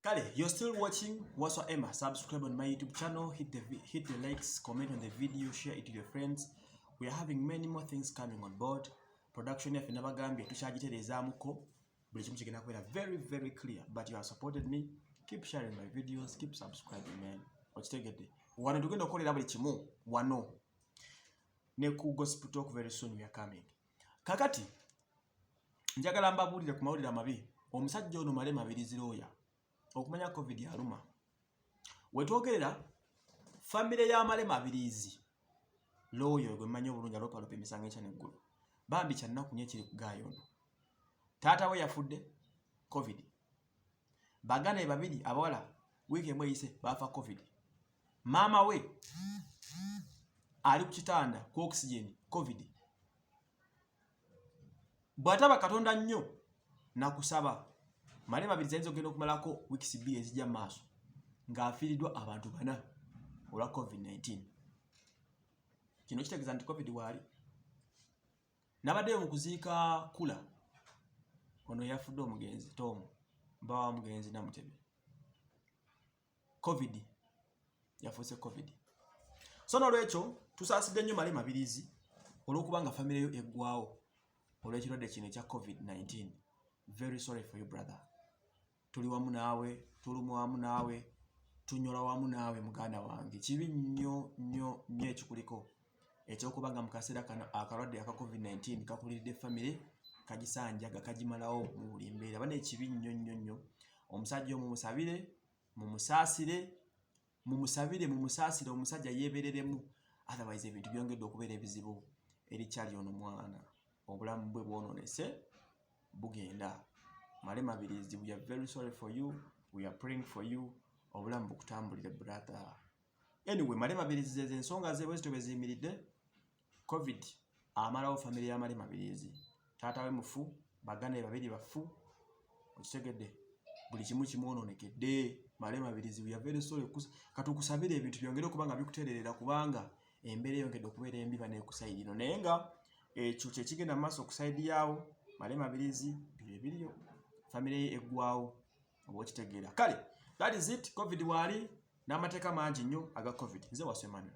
Kale, you're still watching Waswa Emma. Subscribe on my YouTube channel, hit the likes, comment on the video, share it with your friends. We are having many more things coming on board. Production ya finaba Gambia tushagiterezamuko. Buli kimu kigenda kubeera very clear. But you have supported me. Keep sharing my videos, keep subscribing, man. Okitegedde. Wano tugenda okukolera buli kimu wano. Ne ku Gospel Talk very soon we are coming. Kakati njagala mbabuulire ku mawulire amabi. Omusajja ono Malema Abirizi lawyer. Okumanya COVID yaluma. Wetwogerera family ya Malema Abirizi lawyer gwe manyo bulungi alopa emisango echa neggulu. Bambi kya nnaku nye kiri kugayo ono. Taata we yafudde COVID. Bagana babiri abawala wiki emwe yise bafa COVID. Mama we ali ku kitanda ku oxygen COVID. Bwataba Katonda nnyo nakusaba Malema Abirizi ayinza okugenda okumalako weeks 2 ezijja maaso ng'afiiriddwa abantu 4 olwa COVID-19. Kino kitegeeza nti COVID waali. Nabaddeyo mu kuziika Kula. Ono yafudde omugenzi Tom mbawa mugenzi Namutebe. COVID yafuuse COVID. So n'olwekyo tusaasidde nnyo Malema Abirizi olw'okuba nga famire yo eggwawo olw'ekirwadde kino ekya COVID-19. Very sorry for you, brother. Tuli wamu naawe, tulumu wamu naawe, tunyola wamu naawe muganda wange. Kibi nnyo ekikuliko ekyokuba nga mu kaseera kano akalwadde aka COVID-19 kakulidde famire kagisanjaga kagimalawo mu buli mbeera. Bane ekibi nnyo. Omusajja omumusabire, mumusaasire omusajja yeebereremu. Otherwise ebintu byongedde okubeera ebizibu eri kyali ono mwana. Obulamu bwe bwononese bugenda. Malema Abirizi, we are very sorry for you. We are praying for you. Obulamu bukutambulire brother. Anyway, Malema Abirizi ensonga ze bwe zitobezimiridde. COVID amalawo family ya Malema Abirizi. Taata we mufu, bagana babiri bafu. Okitegedde. Buli kimu kimwononekedde. Malema Abirizi, we are very sorry. Katukusabire ebintu byongere okubanga bikutererera kubanga embeera yongedde okubeera embi bane kusayidi no. Naye nga ekyo kye kigenda maaso okusayidi yawo Malema Abirizi biriyo family eggwawo oba okitegeera. Kale, that is it. COVID waali n'amateeka mangi nnyo aga COVID. Nze Waswa Emmanuel.